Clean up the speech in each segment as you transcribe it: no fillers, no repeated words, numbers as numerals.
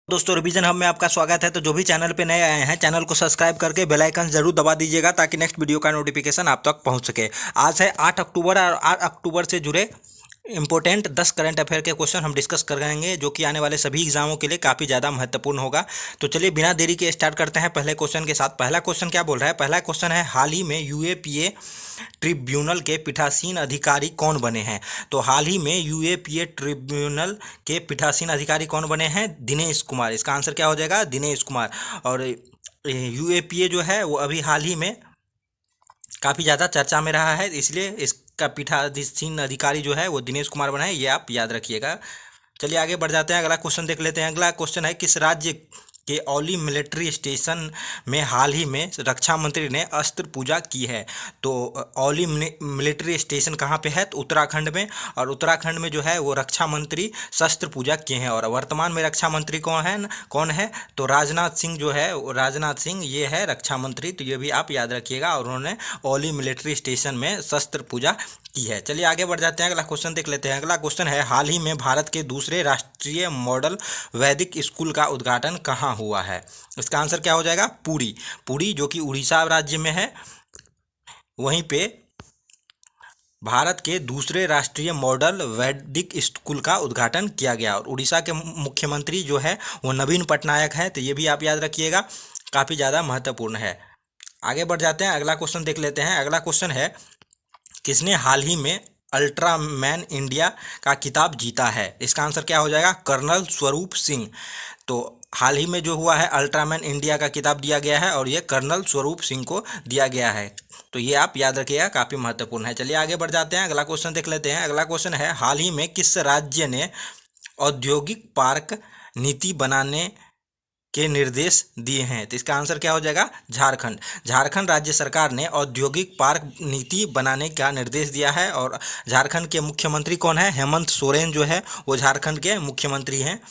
दोस्तों revision hub में आपका स्वागत है। तो जो भी चैनल पे नए आए हैं चैनल को सब्सक्राइब करके बेल आइकन जरूर दबा दीजिएगा ताकि नेक्स्ट वीडियो का नोटिफिकेशन आप तक पहुंच सके। आज है 8 अक्टूबर और 8 अक्टूबर से जुड़े इंपॉर्टेंट 10 करंट अफेयर के क्वेश्चन हम डिस्कस करेंगे जो कि आने वाले सभी एग्जामों के लिए काफ़ी ज़्यादा महत्वपूर्ण होगा। तो चलिए बिना देरी के स्टार्ट करते हैं पहले क्वेश्चन के साथ। पहला क्वेश्चन क्या बोल रहा है? पहला क्वेश्चन है, हाल ही में यूएपीए ट्रिब्यूनल के पीठासीन अधिकारी कौन बने हैं? तो हाल ही में यूएपीए ट्रिब्यूनल के पीठासीन अधिकारी कौन बने हैं? दिनेश कुमार। इसका आंसर क्या हो जाएगा? दिनेश कुमार। और यूएपीए जो है वो अभी हाल ही में काफ़ी ज़्यादा चर्चा में रहा है, इसलिए इसका पीठासीन अधिकारी जो है वो दिनेश कुमार बना है, ये आप याद रखिएगा। चलिए आगे बढ़ जाते हैं, अगला क्वेश्चन देख लेते हैं। अगला क्वेश्चन है, किस राज्य के औली मिलिट्री स्टेशन में हाल ही में रक्षा मंत्री ने अस्त्र पूजा की है? तो औली मिलिट्री स्टेशन कहाँ पे है? तो उत्तराखंड में। और उत्तराखंड में जो है वो रक्षा मंत्री शस्त्र पूजा किए हैं। और वर्तमान में रक्षा मंत्री कौन है? तो राजनाथ सिंह जो है, राजनाथ सिंह ये है रक्षा मंत्री। तो ये भी आप याद रखिएगा। और उन्होंने औली मिलिट्री स्टेशन में शस्त्र पूजा की है। चलिए आगे बढ़ जाते हैं, अगला क्वेश्चन देख लेते हैं। अगला क्वेश्चन है, हाल ही में भारत के दूसरे राष्ट्रीय मॉडल वैदिक स्कूल का उद्घाटन कहाँ हुआ है? इसका आंसर क्या हो जाएगा? पुरी। पुरी जो कि उड़ीसा राज्य में है, वहीं पे भारत के दूसरे राष्ट्रीय मॉडल वैदिक स्कूल का उद्घाटन किया गया। और उड़ीसा के मुख्यमंत्री जो है वो नवीन पटनायक हैं। तो ये भी आप याद रखिएगा, काफ़ी ज़्यादा महत्वपूर्ण है। आगे बढ़ जाते हैं, अगला क्वेश्चन देख लेते हैं। अगला क्वेश्चन है, किसने हाल ही में अल्ट्रामैन इंडिया का खिताब जीता है? इसका आंसर क्या हो जाएगा? कर्नल स्वरूप सिंह। तो हाल ही में जो हुआ है अल्ट्रामैन इंडिया का खिताब दिया गया है और ये कर्नल स्वरूप सिंह को दिया गया है। तो ये आप याद रखिएगा, काफ़ी महत्वपूर्ण है। चलिए आगे बढ़ जाते हैं, अगला क्वेश्चन देख लेते हैं। अगला क्वेश्चन है, हाल ही में किस राज्य ने औद्योगिक पार्क नीति बनाने के निर्देश दिए हैं? तो इसका आंसर क्या हो जाएगा? झारखंड। झारखंड राज्य सरकार ने औद्योगिक पार्क नीति बनाने का निर्देश दिया है। और झारखंड के मुख्यमंत्री कौन है? हेमंत सोरेन जो है वो झारखंड के मुख्यमंत्री हैं।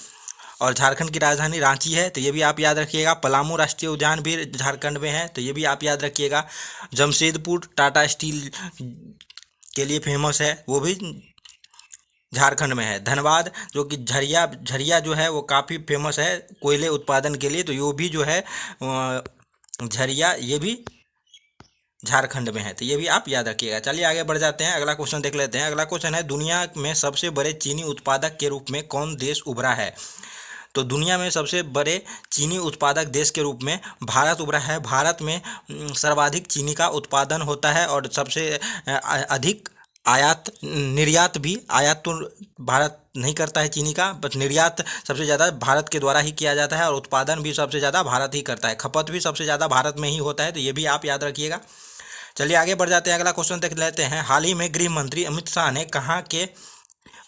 और झारखंड की राजधानी रांची है, तो ये भी आप याद रखिएगा। पलामू राष्ट्रीय उद्यान भी झारखंड में है, तो ये भी आप याद रखिएगा। जमशेदपुर टाटा स्टील के लिए फेमस है, वो भी झारखंड में है। धनबाद जो कि झरिया जो है वो काफ़ी फेमस है कोयले उत्पादन के लिए, तो ये भी जो है झरिया, ये भी झारखंड में है। तो ये भी आप याद रखिएगा। चलिए आगे बढ़ जाते हैं, अगला क्वेश्चन देख लेते हैं। अगला क्वेश्चन है, दुनिया में सबसे बड़े चीनी उत्पादक के रूप में कौन देश उभरा है? तो दुनिया में सबसे बड़े चीनी उत्पादक देश के रूप में भारत उभरा है। भारत में सर्वाधिक चीनी का उत्पादन होता है और सबसे अधिक आयात निर्यात भी। आयात तो भारत नहीं करता है चीनी का, बस निर्यात सबसे ज़्यादा भारत के द्वारा ही किया जाता है। और उत्पादन भी सबसे ज़्यादा भारत ही करता है, खपत भी सबसे ज़्यादा भारत में ही होता है। तो ये भी आप याद रखिएगा। चलिए आगे बढ़ जाते हैं, अगला क्वेश्चन देख लेते हैं। हाल ही में गृह मंत्री अमित शाह ने कहाँ के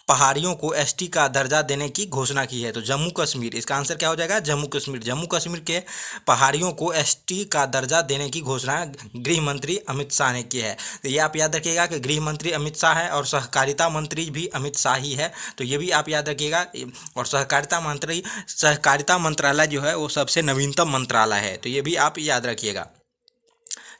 पहाड़ियों को एसटी का दर्जा देने की घोषणा की है? तो जम्मू कश्मीर। इसका आंसर क्या हो जाएगा? जम्मू कश्मीर। जम्मू कश्मीर के पहाड़ियों को एसटी का दर्जा देने की घोषणा गृह मंत्री अमित शाह ने की है। तो ये आप याद रखिएगा कि गृह मंत्री अमित शाह है और सहकारिता मंत्री भी अमित शाह ही है। तो ये भी आप याद रखिएगा। और सहकारिता मंत्रालय जो है वो सबसे नवीनतम मंत्रालय है, तो ये भी आप याद रखिएगा।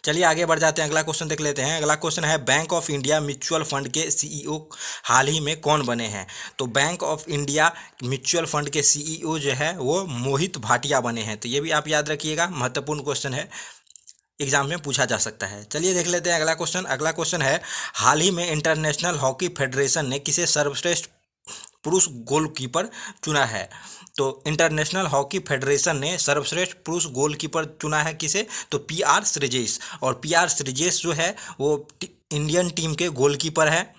चलिए आगे बढ़ जाते हैं, अगला क्वेश्चन देख लेते हैं। अगला क्वेश्चन है, bank of India mutual fund के सीईओ हाल ही में कौन बने हैं? तो bank of India mutual fund के सीईओ जो है वो मोहित भाटिया बने हैं। तो ये भी आप याद रखिएगा, महत्वपूर्ण क्वेश्चन है, एग्जाम में पूछा जा सकता है। चलिए देख लेते हैं अगला क्वेश्चन। अगला क्वेश्चन है, हाल ही में इंटरनेशनल हॉकी फेडरेशन ने किसे सर्वश्रेष्ठ पुरुष गोलकीपर चुना है? तो इंटरनेशनल हॉकी फेडरेशन ने सर्वश्रेष्ठ पुरुष गोलकीपर चुना है किसे? तो पीआर श्रीजेश। और पीआर श्रीजेश जो है वो इंडियन टीम के गोलकीपर है,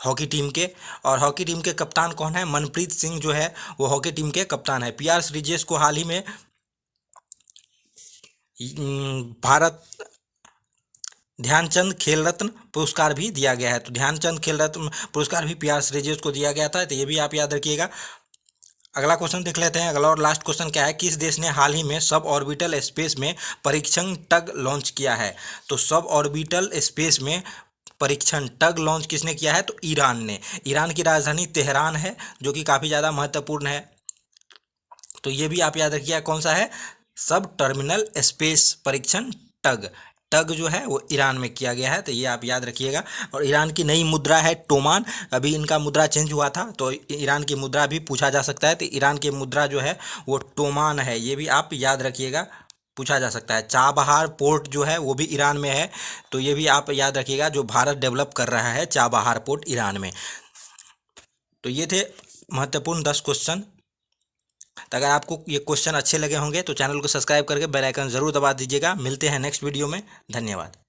हॉकी टीम के। और हॉकी टीम के कप्तान कौन है? मनप्रीत सिंह जो है वो हॉकी टीम के कप्तान है। पीआर श्रीजेश को हाल ही में भारत ध्यानचंद खेल रत्न पुरस्कार भी दिया गया है। तो ध्यानचंद खेल रत्न पुरस्कार भी पीआर श्रीजेश को दिया गया था, तो ये भी आप याद रखिएगा। अगला क्वेश्चन देख लेते हैं। अगला और लास्ट क्वेश्चन क्या है, किस देश ने हाल ही में सब ऑर्बिटल स्पेस में परीक्षण टग लॉन्च किया है? तो सब ऑर्बिटल स्पेस में परीक्षण टग लॉन्च किसने किया है? तो ईरान ने। ईरान की राजधानी तेहरान है, जो कि काफ़ी ज़्यादा महत्वपूर्ण है। तो ये भी आप याद रखिएगा, कौन सा है? सब टर्मिनल स्पेस परीक्षण टग। टग जो है वो ईरान में किया गया है, तो ये आप याद रखिएगा। और ईरान की नई मुद्रा है टोमान, अभी इनका मुद्रा चेंज हुआ था, तो ईरान की मुद्रा भी पूछा जा सकता है, तो ईरान की मुद्रा जो है वो टोमान है, ये भी आप याद रखिएगा, पूछा जा सकता है। चाबहार पोर्ट जो है वो भी ईरान में है, तो ये भी आप याद रखिएगा, जो भारत डेवलप कर रहा है चाबहार पोर्ट ईरान में। तो ये थे महत्वपूर्ण 10 क्वेश्चन। तो अगर आपको ये क्वेश्चन अच्छे लगे होंगे तो चैनल को सब्सक्राइब करके बेल आइकन ज़रूर दबा दीजिएगा। मिलते हैं नेक्स्ट वीडियो में, धन्यवाद।